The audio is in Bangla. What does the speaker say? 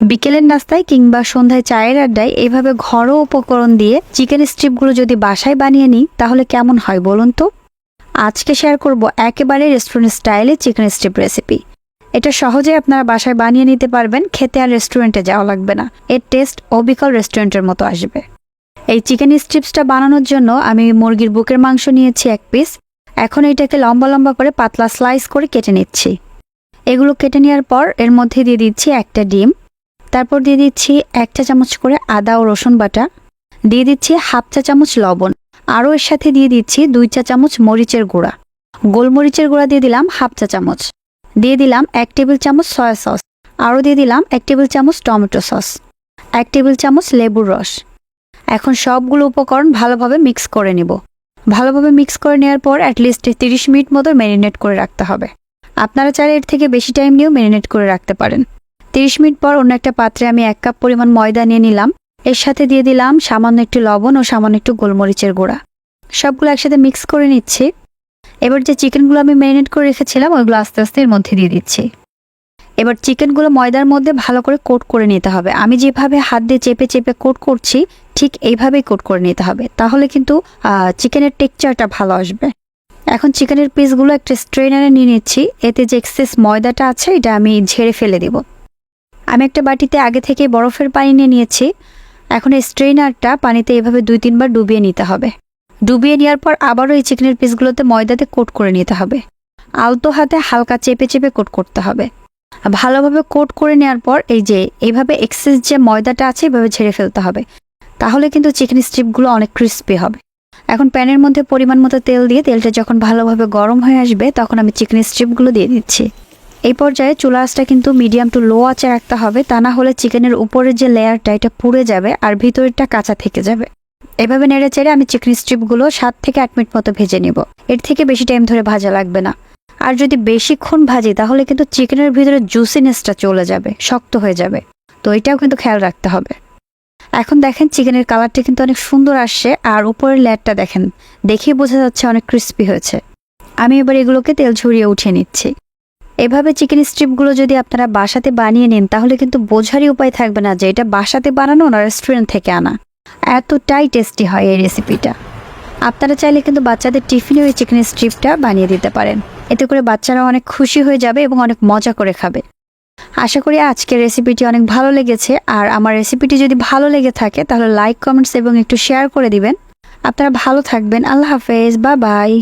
বিকেলের নাস্তায় কিংবা সন্ধ্যায় চায়ের আড্ডায় এইভাবে ঘরোয়া উপকরণ দিয়ে চিকেন স্ট্রিপগুলো যদি বাসায় বানিয়ে নিই তাহলে কেমন হয় বলুন তো। আজকে শেয়ার করব একেবারে রেস্টুরেন্ট স্টাইলে চিকেন স্ট্রিপ রেসিপি। এটা সহজে আপনারা বাসায় বানিয়ে নিতে পারবেন, খেতে আর রেস্টুরেন্টে যাওয়া লাগবে না। এর টেস্ট অবিকল রেস্টুরেন্টের মতো আসবে। এই চিকেন স্ট্রিপসটা বানানোর জন্য আমি মুরগির বুকের মাংস নিয়েছি 1 পিস। এখন এটাকে লম্বা লম্বা করে পাতলা স্লাইস করে কেটে নিচ্ছি। এগুলো কেটে নেওয়ার পর এর মধ্যে দিয়ে দিচ্ছি একটা ডিম, তারপর দিয়ে দিচ্ছি 1 চা চামচ করে আদা ও রসুন বাটা, দিয়ে দিচ্ছি 1/2 চা চামচ লবণ, আরও এর সাথে দিয়ে দিচ্ছি 2 চা চামচ মরিচের গুঁড়া, গোলমরিচের গুঁড়া দিয়ে দিলাম 1/2 চা চামচ, দিয়ে দিলাম 1 টেবিল চামচ সয়া সস, আরও দিয়ে দিলাম 1 টেবিল চামচ টমেটো সস, 1 টেবিল চামচ লেবুর রস। এখন সবগুলো উপকরণ ভালোভাবে মিক্স করে নিব। ভালোভাবে মিক্স করে নেওয়ার পর অ্যাটলিস্ট 30 মিনিট মতো ম্যারিনেট করে রাখতে হবে। আপনারা চাইলে এর থেকে বেশি টাইম নিয়েও ম্যারিনেট করে রাখতে পারেন। 30 মিনিট পর অন্য একটা পাত্রে আমি 1 কাপ পরিমাণ ময়দা নিয়ে নিলাম। এর সাথে দিয়ে দিলাম সামান্য একটু লবণ ও সামান্য একটু গোলমরিচের গুঁড়া। সবগুলো একসাথে মিক্স করে নিচ্ছি। এবার যে চিকেনগুলো আমি ম্যারিনেট করে রেখেছিলাম ওইগুলো আস্তে আস্তে এর মধ্যে দিয়ে দিচ্ছি। এবার চিকেনগুলো ময়দার মধ্যে ভালো করে কোট করে নিতে হবে। আমি যেভাবে হাত দিয়ে চেপে চেপে কোট করছি ঠিক এইভাবেই কোট করে নিতে হবে, তাহলে কিন্তু চিকেনের টেক্সচারটা ভালো আসবে। এখন চিকেনের পিসগুলো একটা স্ট্রেনারে নিয়ে নিচ্ছি। এতে যে এক্সেস ময়দাটা আছে এটা আমি ঝেড়ে ফেলে দেব। আমি একটা বাটিতে আগে থেকে বরফের পানি নিয়ে নিয়েছি। এখন এই স্ট্রেনারটা পানিতে এভাবে 2-3 বার ডুবিয়ে নিতে হবে। ডুবিয়ে নেওয়ার পর আবারও এই চিকেনের পিসগুলোতে ময়দাতে কোট করে নিতে হবে। আলতো হাতে হালকা চেপে চেপে কোট করতে হবে। ভালোভাবে কোট করে নেওয়ার পর এই যে এইভাবে এক্সেস যে ময়দাটা আছে এভাবে ঝেড়ে ফেলতে হবে, তাহলে কিন্তু চিকেন স্ট্রিপগুলো অনেক ক্রিস্পি হবে। এখন প্যানের মধ্যে পরিমাণ মতো তেল দিয়ে তেলটা যখন ভালোভাবে গরম হয়ে আসবে তখন আমি চিকেন স্ট্রিপগুলো দিয়ে দিচ্ছি। এই পর্যায়ে চুলা আঁচটা কিন্তু মিডিয়াম টু লো আঁচে রাখতে হবে, তা না হলে চিকেনের উপরের যে লেয়ারটা এটা পুড়ে যাবে আর ভিতরেরটা কাঁচা থেকে যাবে। এভাবে নেড়ে চেড়ে আমি চিকেন স্ট্রিপগুলো 7 থেকে 8 মিনিট মতো ভেজে নিব। এর থেকে বেশি টাইম ধরে ভাজা লাগবে না। আর যদি বেশিক্ষণ ভাজি তাহলে কিন্তু চিকেনের ভিতরে জুসিনেসটা চলে যাবে, শক্ত হয়ে যাবে। তো এটাও কিন্তু খেয়াল রাখতে হবে। এখন দেখেন চিকেনের কালারটা কিন্তু অনেক সুন্দর আসছে আর উপরের লেয়ারটা দেখেন, দেখেই বোঝা যাচ্ছে অনেক ক্রিস্পি হয়েছে। আমি এবার এগুলোকে তেল ঝরিয়ে উঠিয়ে নিচ্ছি। এভাবে চিকেন স্ট্রিপগুলো যদি আপনারা বাসাতে বানিয়ে নেন তাহলে কিন্তু বোঝারই উপায় থাকবে না যে এটা বাসাতে বানানো না রেস্টুরেন্ট থেকে আনা। এতটাই টেস্টি হয় এই রেসিপিটা। আপনারা চাইলে কিন্তু বাচ্চাদের টিফিনেও এই চিকেন স্ট্রিপটা বানিয়ে দিতে পারেন। এতে করে বাচ্চারা অনেক খুশি হয়ে যাবে এবং অনেক মজা করে খাবে। আশা করি আজকের রেসিপিটি অনেক ভালো লেগেছে। আর আমার রেসিপিটি যদি ভালো লেগে থাকে তাহলে লাইক, কমেন্টস এবং একটু শেয়ার করে দিবেন। আপনারা ভালো থাকবেন। আল্লাহ হাফেজ, বাই বাই।